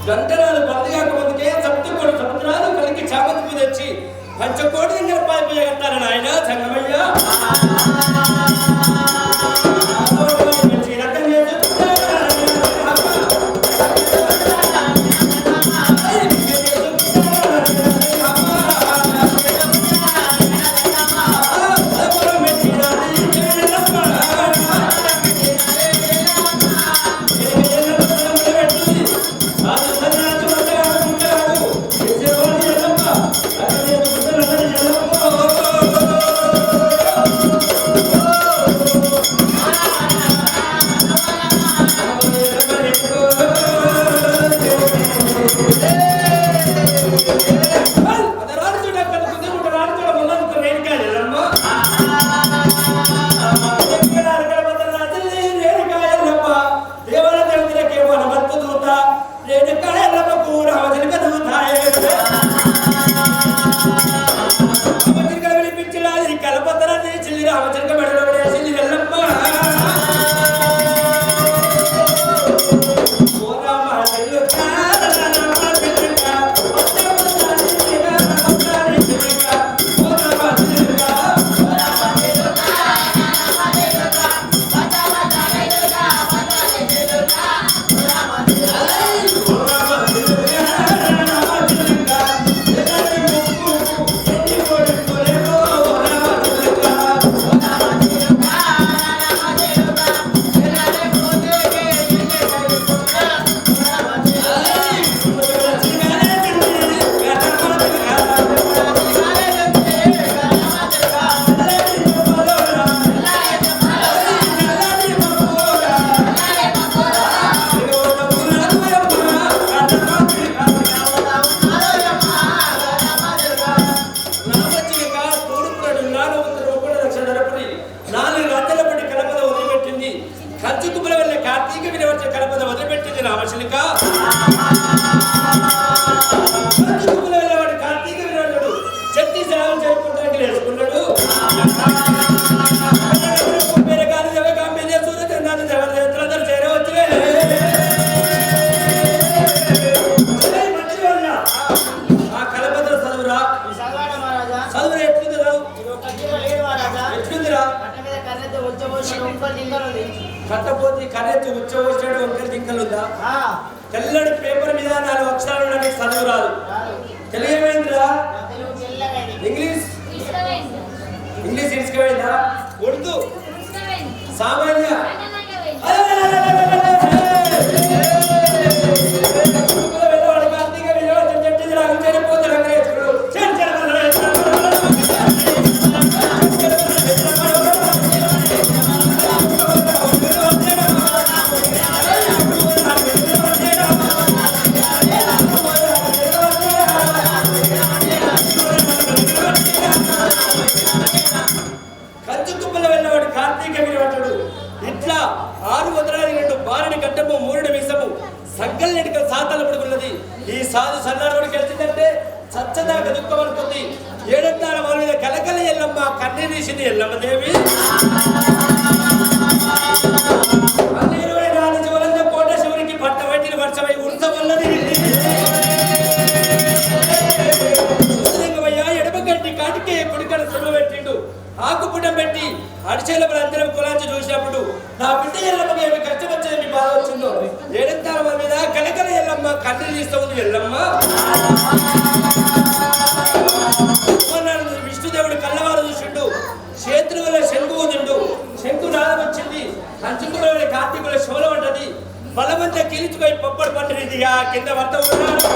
గంటనాలు బందిగాక ముందుకే సప్తకోటి సముద్రాలు కలిగి చామతి తెచ్చి పంచకోటి దగ్గర పాల్పోయగట్టారని ఆయన సంగమయ్య కట్టపోతే కరెక్ట్ ఉచ్చవచ్చాడు వంకర జింకలుందా తెల్లడి పేపర్ మీద 4 అక్షరాలు నాకు చదువు రాదు తెలియవేంద్రా ఇంగ్లీష్ ఇసుకవేందా ఉర్దూ సామాన్య ఈ సాధు సన్నాడు గెలిచిందంటే చచ్చదాకా దుఃఖం అనుకుంది. ఏడంతార వాళ్ళ మీద కలకల ఎల్లమ్మ కన్నీరు తీసింది ఎల్లమ్మ దేవి. 24 జీవులంతా కోట శివునికి పట్ట వట్టిన వర్షమై ఉడతవల్లది. ఎడమగడ్డి కాటికే కుడికడ శ్రమ పెట్టిండు. ఆకుపుటం పెట్టి అడిచేలపల అందరం కులాంచి చూసినప్పుడు నా బిడ్డ ఎల్లమ్మ ఏమి కష్టం వచ్చేది మీ బాధ వచ్చిందో. ఏడంతార వాళ్ళ మీద కలకల ఎల్లమ్మ కన్నీరు తీస్తూ ఉంది ఎల్లమ్మ. విష్ణుదేవుడు కళ్ళవారు చూసిండు. చేతుల వల్ల శంకు తిండు. శంకు నాదం వచ్చింది. కంచుకుల కార్తీకుల శోలం అంటది. బలమంతా కిలిచిపోయి పప్పడు పంటనిదిగా కింద వర్త ఉన్నాడు.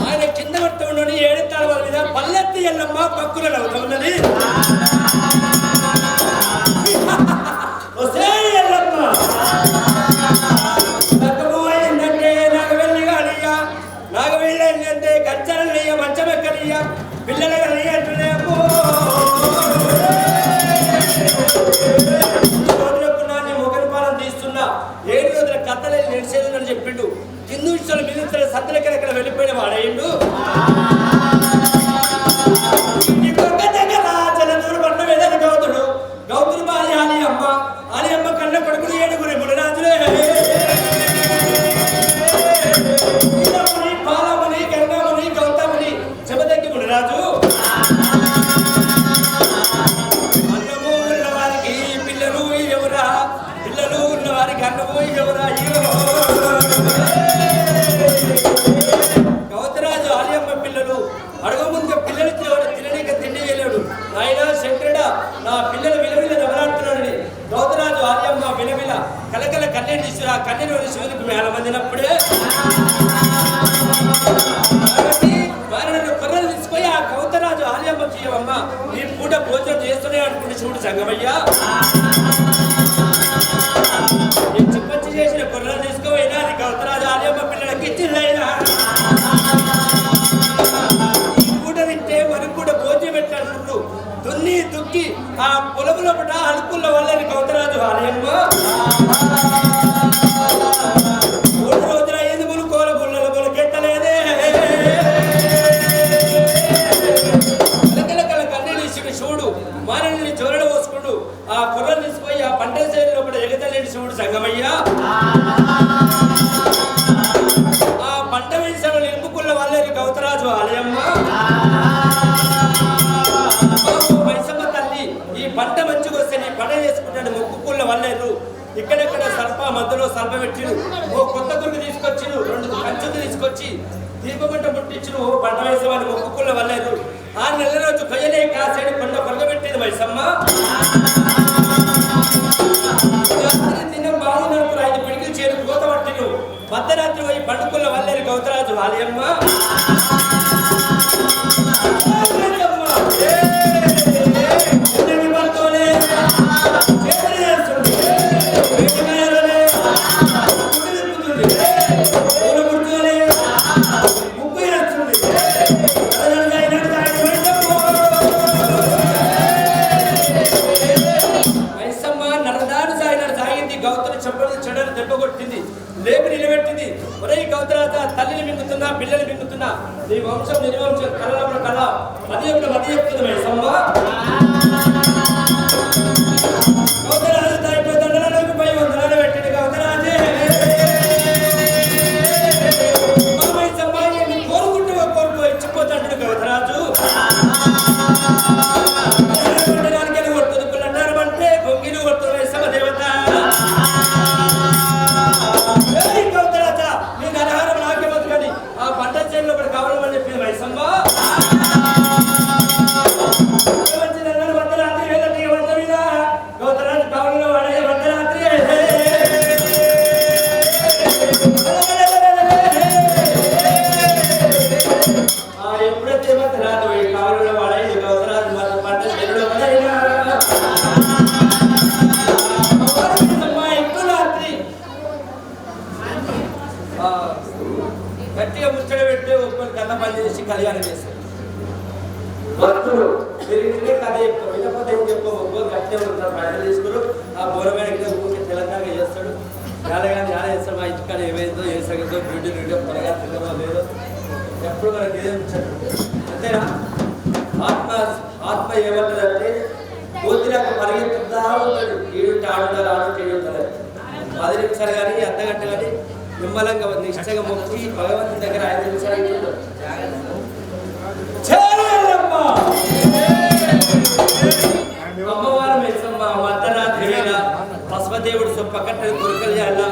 ఆయన కింద వర్త ఉండని ఏడెత్తాల వాళ్ళ మీద పల్లెత్తి ఎల్లమ్మ పక్కుల నవ్వుతా ఉన్నది. నాగవెళ్ళంటే గచ్చరయ్య మంచమెక్కనయ్య పిల్లలయ్య అంటున్నాము. మొగలి పాలన తీస్తున్నా 7 రోజుల కథలే నిలిచేదని చెప్పిండు. హిందూ ఇష్టలు మిగిలిన సత్తులకెక్కడ వెళ్ళిపోయిన వాడేయండు. కన్నెలు శివునికి మేళ మందినప్పుడే వారిని కొర్రలు తీసుకొని ఆ కౌతరాజు ఆలయమ్మకి ఇవ్వమ్మ ఈ పూట భోజనం చేస్తూనే అనుకుంటే శివుడు సంగమయ్యా చిప్పచ్చి చేసిన కొర్రలు తీసుకుపోయినా అది కౌతరాజు ఆలయమ్మ పిల్లలకి ఇచ్చిందైనా ఈ పూట తింటే మనకు కూడా భోజనం పెట్టాడు దున్ని దుక్కి ఆ పొలములో పట అలుకుల వల్లని కౌతరాజు ఆలయమ్మ 3 రోజుల 5 ములుకోల గుళ్ళల గులకెట్టలేదే కలకల కన్నీళ్ళు శివుడు మానవుని చోరలు పోసుకుంటూ ఆ కుర్రలు తీసుకుపోయి ఆ పంట శైలిలో కూడా ఎగతలేని శివుడు సంగమయ్యా ఆ పంట వేసిన నింపుకున్న వల్లని కౌతరాజు ఆలయమ్మ పంట మంచిగా వస్తే నీ పంట చేసుకుంటాడు మొక్కుకుళ్ళ వల్లేరు ఇక్కడెక్కడ సర్ప మధ్యలో సర్ప పెట్టిరు ఓ కొత్త గురికి తీసుకొచ్చిరు 2 కంచులు తీసుకొచ్చి దీపమంట ముట్టించిన ఓ పంట వేసేవాళ్ళు మొక్కుకుళ్ళ వల్లేరు 6 నెలల రోజు కొయ్యలే కాసేడు పంట కొరగబెట్టేది మైసమ్మ దినం బాగున్నారు 5 పిడికిలు చేరు కోత పట్టిను మధ్యరాత్రి పోయి పండుకుళ్ళ వల్లేరు కౌతరాజు ఆలయమ్మ తల్లిని మింగుతున్నా పిల్లలు మింగుతున్నా నీ వంశం నిర్వంశం కళల కళ అది చెప్తుంది మైసమ్మ కౌతరాజు తాయిపై దండలకు పై వందనాలు పెట్టింది కౌతరాజే మైసమ్మ కోరుకుంటూ కోరుకో ఇచ్చిపోతాడు కౌతరాజు కొడుతుంది పిల్లంటారు అంటే గొంగిలు కొడుతుంది మైసమ్మ దేవత ఆ పంట చేనులో కూడా కావాలని చెప్పింది మైసమ్మ వందరాత్రి వంద మీద గౌతరాజు కావాలలో వాడే వందరాత్రి ఎప్పుడైతే వందరాత్రి కావాలలో వాడే గౌతరాజు పంట చేనులో గట్టిగా ముచ్చట పెట్టి ఒక్కరు కథ పని చేసి కళ్యాణం చేస్తారు భక్తులు మీరు ఇంటికే కథ చెప్తారు వినకపోతే ఏం చెప్పు ఒక్కరు గట్టిగా ఉంటారు ప్రజలు తీసుకురు ఆ బోరమైన ఊరికి తెలంగాణ చేస్తాడు యాదగాని యాద చేస్తాడు మా ఇంటికాడ ఏమైందో ఏ సగంతో వీడియో త్వరగా తిన్నదో లేదో ఎప్పుడు మనకి ఏమిచ్చాడు అంతేనా ఆత్మ ఏమంటుందంటే కోతిలకు పరిగెత్తుతా ఉంటాడు ఈడుంటే ఆడుంటారు ఆడుంటే ఏడుంటారు 10 నిమిషాలు కానీ అర్ధగంట కానీ నిమ్మలంగా నిష్టగా మొక్కి భగవంతుని దగ్గర 5 నిమిషాలు అమ్మవారు మైసమ్మ మధ్యరాత్రి వేళ పశుపదేవుడు పక్కన కొరకలియాల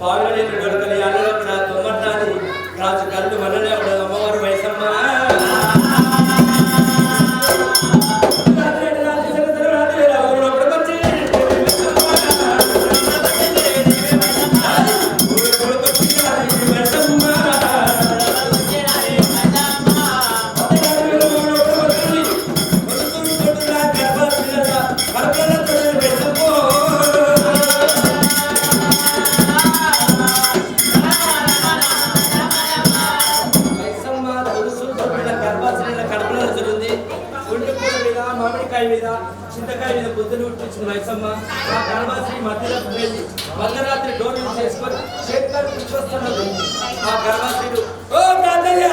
పావులని డొరకలియాల తొమ్మటాన్ని రాజు కళ్ళు మనలే అమ్మవారు మైసమ్మ చింతకాయ మీద బుద్ధులు పుట్టించిన మైసమ్మ ఆ గర్భాశ్రీ మధ్యరాత్రి వెళ్ళి మధ్యరాత్రి డోర్లు చేసుకొని చేతులు పుచ్చుకొస్తున్నారు ఆ గర్భాశ్రీలు ఓ తాతయ్య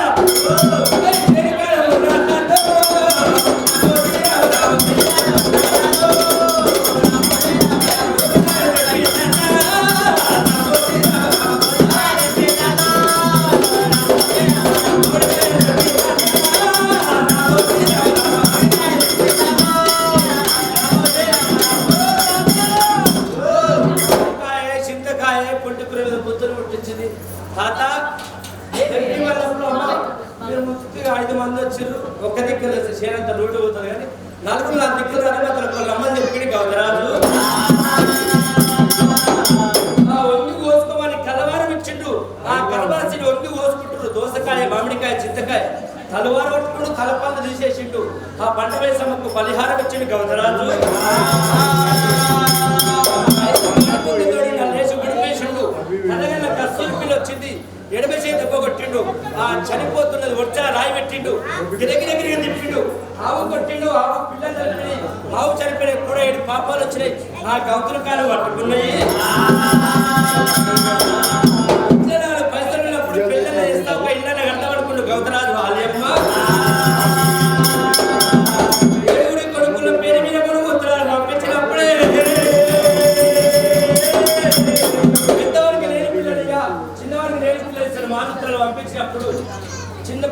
తాత మీరు ముఖ్యంగా 5 మంది వచ్చారు ఒక్క దిక్కులు చేనంత రోడ్డు పోతుంది కానీ 4 దిక్కులు రాని అతను రమ్మని చెప్పి గౌతరాజు ఒంగి కోసుకోమని తలపండు తీసేసిండు. ఆ పంట వేసమ్మకు బలిహారం ఇచ్చిండు గౌతరాజు. లేచి గుడిపేసిండు. అనగా కస్తూరి పిల్ల వచ్చింది. ఎడమ చేతి దెబ్బ కొట్టిండు. ఆ చనిపోతున్నది వచ్చా రాయి పెట్టిండు. గిరగిరగిరిగా తిప్పిండు. ఆవు కొట్టిండు. ఆవు పిల్లలు చనిపోయి ఆవు చనిపోయిన కూడా 7 పాపాలు వచ్చినాయి. ఆ గౌతుల కాలు పట్టుకున్నాయి. పైసలు ఉన్నప్పుడు పిల్లలు వేస్తా ఒక ఇళ్ళని కడతామనుకుంటు గౌతరాజు వాళ్ళమ్మ. 7 కొడుకుల పేరు మీద కొడుకు ఉత్తరాలు పంపించినప్పుడే పెద్దవారికి లేని పిల్లలుగా చిన్నవారికి లేని పిల్లలు ఇస్తారు. మానవులు పంపించినప్పుడు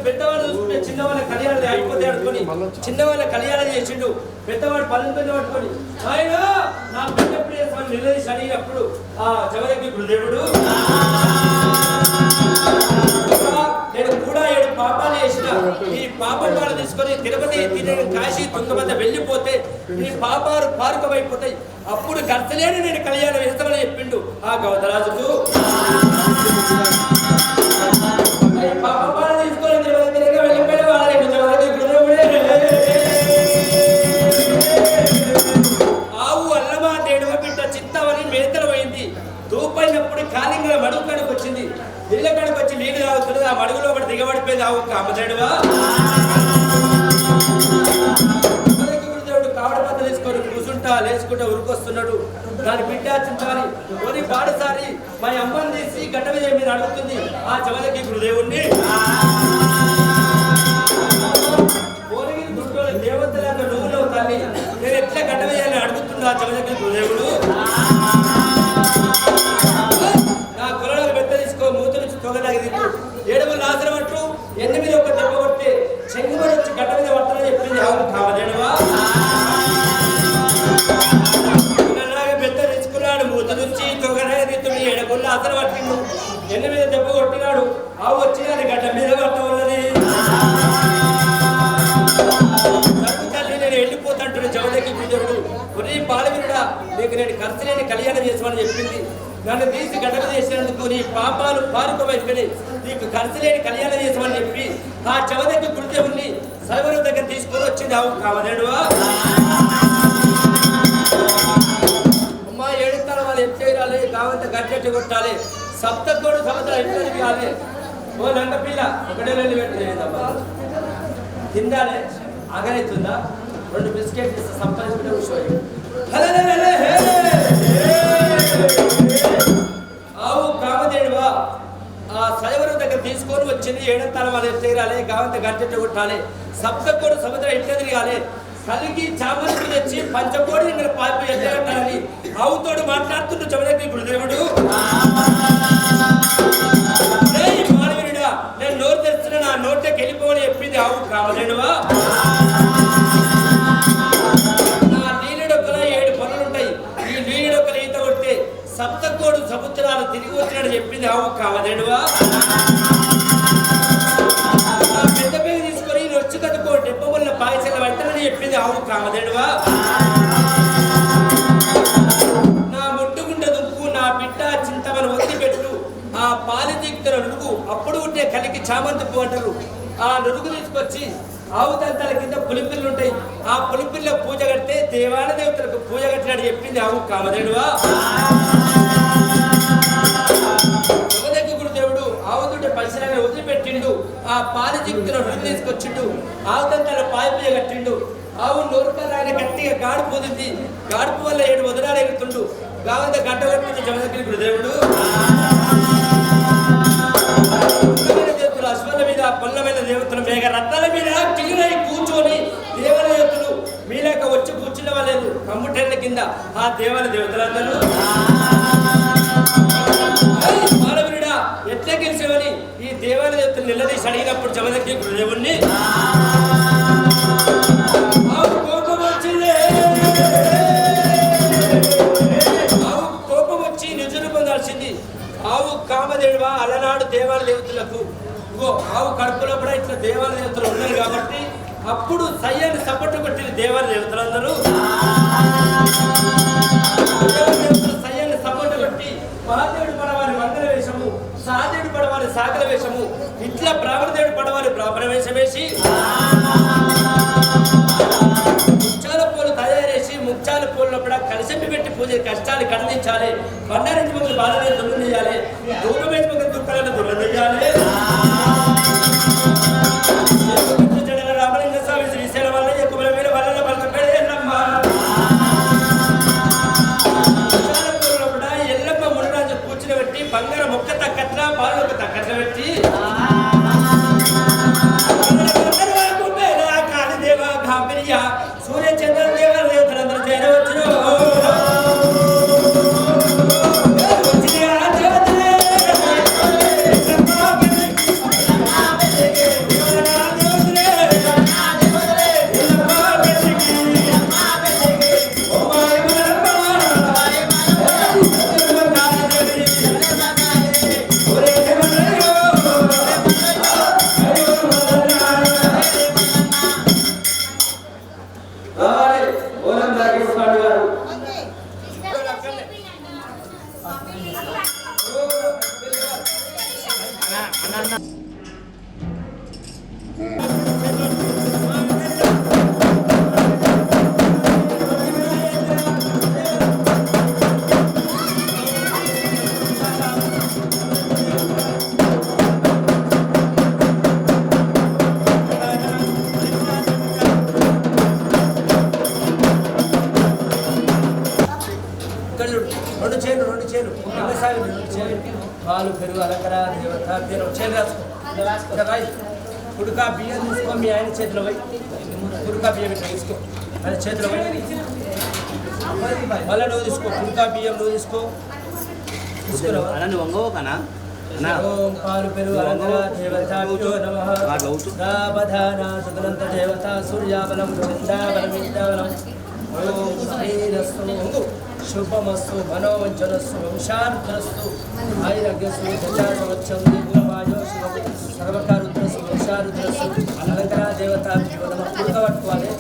పెద్దవాళ్ళు చూసుకుంటే చిన్నవాళ్ళ కళ్యాణాలు అయిపోతే అనుకొని చిన్నవాళ్ళ కళ్యాణం చేసిండు. పెద్దవాడు పనులతో పట్టుకొని ఆయన నా పెద్ద ప్రియస్వామి నిలదీసి అడిగినప్పుడు ఆ జగదగ్గి గురుదేవుడు నేను కూడా 7 పాపాలు చేసిన ఈ పాపం వాళ్ళు తీసుకొని తిరుపతి కాశీ తుంగమంత వెళ్ళిపోతే ఈ పాపాలు పారుకమైపోతాయి. అప్పుడు గర్తలేని నేను కళ్యాణం వేస్తామని చెప్పిండు ఆ గౌతరాజుకు. పాపాలు తీసుకొని తిరుపతి వెళ్ళిపోయిన వాళ్ళకి జగదగ్గి గురుదేవుడే. ఆవు అల్లమా నేడువ బిడ్డ చింతవని మేతలు పోయింది. దూపైనప్పుడు కాలింగల మడుగు కడుకు వచ్చింది. ఇళ్ళ కడుకు వచ్చి నీళ్ళు తాగుతున్నది. ఆ మడుగులో ఒకటి దిగబడిపోయింది. ఆవు కామదేడువా గురుదేవుడు కావడ బద్ద తీసుకొని కూర్చుంటా లేచుకుంటా ఉరికొస్తున్నాడు. దాని బిడ్డ చింతాలి కొని పాడసారి మా అమ్మని తీసి గడ్డ మీద మీద అడుగుతుంది ఆ జగదగ్గి గురుదేవుణ్ణి. దేవతల నువ్వులో తల్లి నేను ఎట్లా గడ్డ వేయాలని అడుగుతున్నా ఆ జగదగ్గి గురుదేవుడు. నా కులలో పెద్ద తీసుకో మూత నుంచి తొగలాగి దిక్కు 7 నాశనం అంటూ 8 ఒక దెబ్బ కొట్టి చెంగుమని వచ్చి గడ్డ మీద పడతానని చెప్పింది ఆవు కావదేడువా. పెద్ద తెచ్చుకున్నాడు. మూత నుంచి తొగలాగి దిత్తుడు 7 నాశనం పట్టిండు. 8 దెబ్బ కొట్టినాడు. ఆవు వచ్చి అది గడ్డ మీద పట్ట ఉన్నది. నేను వెళ్ళిపోతాంటున్న జగదగ్గి గురుదేవుడు ఒరే బాలవీరుడా నీకు నేను ఖర్చు లేని కళ్యాణం చేసామని చెప్పింది. నన్ను తీసి గడ్డలు చేసినందుకు నీ పాపాలు పారుకోమైపోయి నీకు ఖర్చు లేని కళ్యాణం చేసామని చెప్పి ఆ జగదగ్గి గురుదేవుణ్ణి సైవరు దగ్గర తీసుకొని వచ్చింది ఆవు కావదేడువా. అమ్మా 7 తరం వాళ్ళు ఎత్తు చేయాలి. కావంత గడ్డెట్టు కొట్టాలి. సప్తకోడు సముద్రం ఎట్లా కావాలి. ఓ లంక పిల్ల ఒకటే 2 పెట్టలేదమ్మా తిండాలే ఆగరైతుందా 2 బిస్కెట్ సంపాదించుకుంటే కూర్చోయి. ఆవు కామదేడువా ఆ సైవరు దగ్గర తీసుకొని వచ్చింది. 7 తరం వాళ్ళు ఎత్తు చేయాలి. కావంత గడ్డెట్టు కొట్టాలి. సప్తకోడు సముద్రం ఎట్లా తిరగాలి. కలిగి చామలు తెచ్చి పంచకోడి ఇక్కడ పాపి ఎత్తగట్టాలని ఆవుతోడు మాట్లాడుతున్న జగదగ్గి గురుదేవుడు. మానవుడా నేను నోరు తెస్తున్నా నా నోట్లోకి వెళ్ళిపోవని చెప్పింది ఆవు కావలేడువా. నా నీళ్ళడొక్కల 7 పనులుంటాయి. ఈ నీళ్ళడొక్కలు ఈత కొట్టే సప్తకోడు సముద్రాలు తిరిగి వచ్చినట్టు చెప్పింది ఆవు కావలేడువా. పెద్ద పేరు తీసుకొని వచ్చి కదుకో డెబ్బల పాయసాలు పడతానని చెప్పింది ఆవు కావదేడువా. నా ముట్టుకుంట దుక్కు నా బిడ్డ చింతమని ఒత్తి పెట్టు ఆ పాలి దిక్కున నురుగు అప్పుడు ఉంటే కలికి చామంతి పువ్వు అంటారు. ఆ నురుగు తీసుకొచ్చి ఆవు దంతాల కింద పులిపిల్లు ఉంటాయి. ఆ పులిపిల్ల పూజ కడితే దేవాల దేవతలకు పూజ కట్టినట్టు చెప్పింది ఆవు కామదేడువా. జగదగ్గి గురుదేవుడు ఆవుతుంటే పరిసరాన్ని వదిలిపెట్టిండు. ఆ పాలి దిక్కున నురుగు తీసుకొచ్చిండు. ఆవు దంతాల పాయ పూజ కట్టిండు. ఆవు నోరుకరాని గట్టిగా గాడుపు వదిలింది. గాడుపు వల్ల 7 వదనాలు ఎగుతుండు. గావంత గడ్డ కట్టింది జగదగ్గి గురుదేవుడు. దేవతలు అశ్వాల మీద పొల్లమైన దేవతలు మేఘ రత్నాల మీద కిలినై కూర్చొని దేవాల దేవతలు మీలేక వచ్చి కూర్చున్న వాళ్ళేదు కమ్ముటెండ్ల కింద ఆ దేవాల దేవతలందరూ మానవుడా ఎట్లా గెలిచేవని ఈ దేవాల దేవతలు నిలదీసి అడిగినప్పుడు జగదగ్గి గురుదేవుణ్ణి కోపం వచ్చి నిజులు పొందాల్సింది. ఆవు కామదేడువా అలనాడు దేవాల దేవతలకు ఆవు కడుపులో కూడా ఇట్లా దేవాల దేవతలు ఉన్నారు కాబట్టి అప్పుడు సయ్యాన్ని సపోర్టు కొట్టిన దేవాల దేవతలందరూ సయ్యాన్ని సపోర్టు కొట్టి మహాదేవుడు పడవారి మంగళ వేషము, సహదేవుడు పడవారి సాగర వేషము, ఇట్లా బ్రాహ్మణదేవుడు పడవారి బ్రాహ్మణ వేషం వేసి చేయాలి, బండారించి మొక్కలు బాధలే దుర్గం చేయాలి, ధూపం వేసి మొక్కలు దుఃఖాలను దుర్గం చేయాలి. రామలింగ స్వామి శ్రీశైలం వల్ల ఎక్కువ మీద వల్ల బలకపడే ఎల్లమ్మ ఎల్లమ్మ మునరాజు కూర్చుని పెట్టి బంగారం మొక్క తక్కట్ల బాలు ఒక తక్కట్ల పెట్టి సూర్య చంద్ర దేవతలందరూ చేరవచ్చు. రెండు చేలు పాలు పెరుగు అలంకర దేవత చేలు రాసుకో రాయి. కుడుకా బియ్యం తీసుకో, మీ ఆయన చేతిలో పోయి కుడుకా బియ్యం ఇట్లా తీసుకో, అది చేతిలో పోయి మళ్ళీ నువ్వు తీసుకో, కుడుకా బియ్యం నువ్వు తీసుకో, తీసుకురావు. పాలు పెరుగు అలంకర దేవతాభ్యో నమః. దావధానా సుగంధ దేవత సూర్యాబలం గోవిందాబలం ఇంద్రాబలం. ఓం శ్రీరస్తు శుభమస్తు మనోవంచనస్సు వంశారుద్రస్సు ఆయురగ్యస్సు దశాసవచ్చం దీర్ఘమాయో సర్వకారుద్రస్సు వంశారుద్రస్సు అలంకరా దేవత పుడక పట్టుకోవాలి.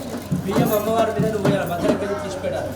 బియ్యం అమ్మవారి మీద నువ్వు మధ్యలోకి వెళ్ళి తీసి పెట్టాలి.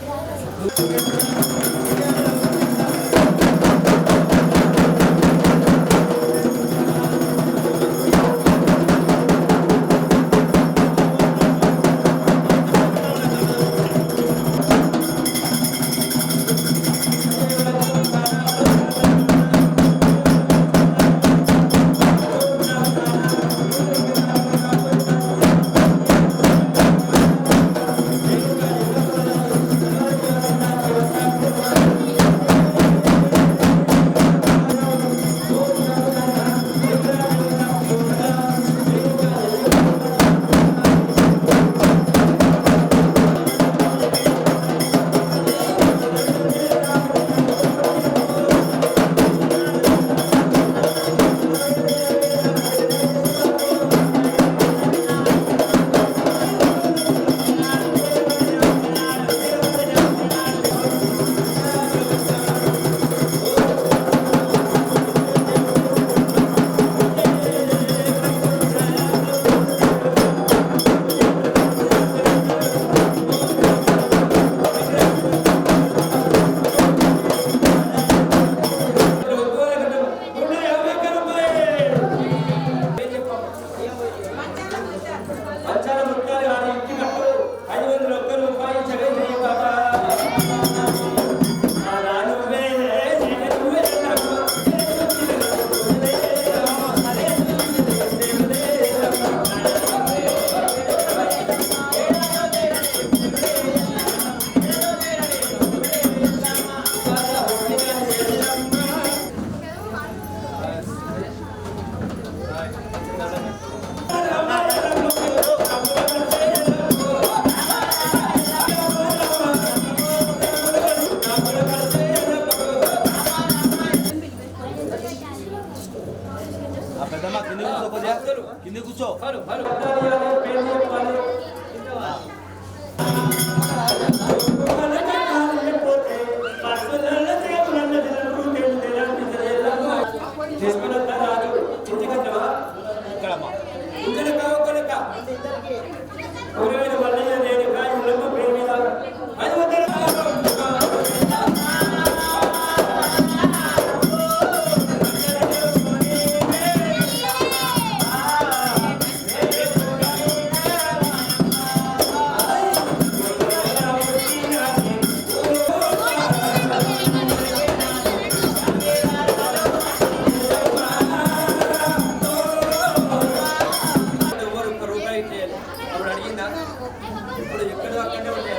ఇప్పుడు ఎక్కడో అక్కడే ఉంటాయి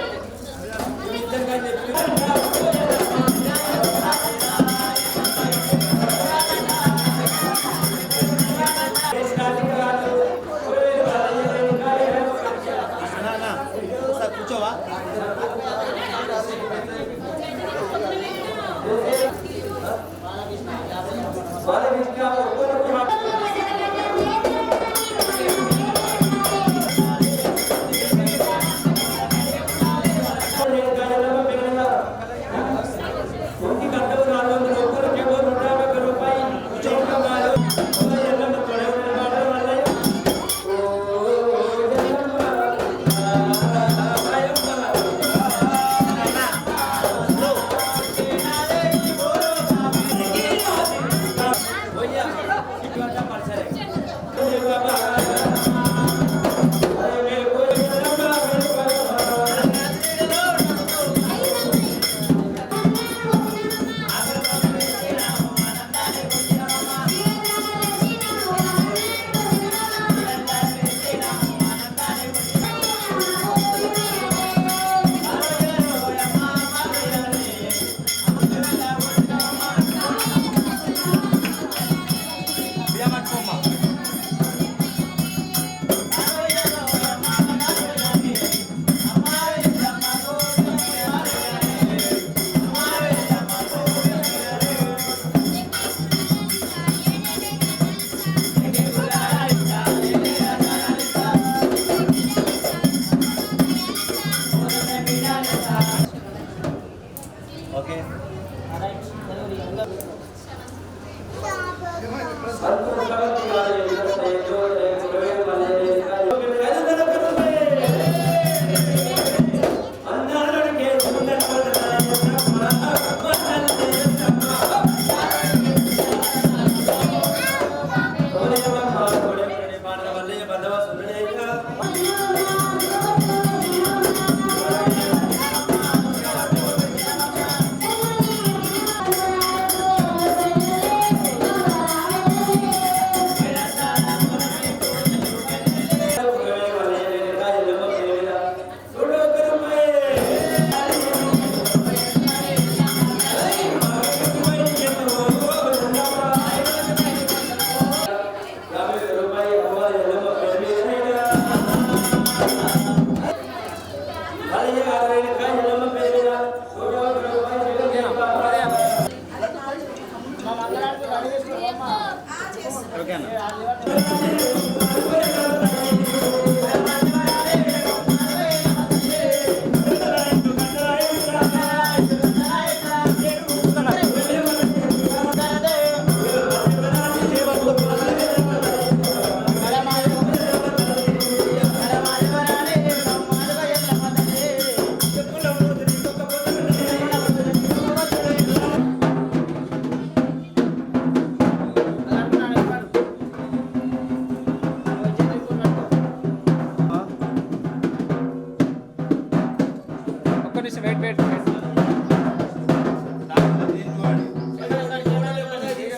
ఇద్దరు కానీ చెప్పి కూర్చోవా ఓకే వెయిట్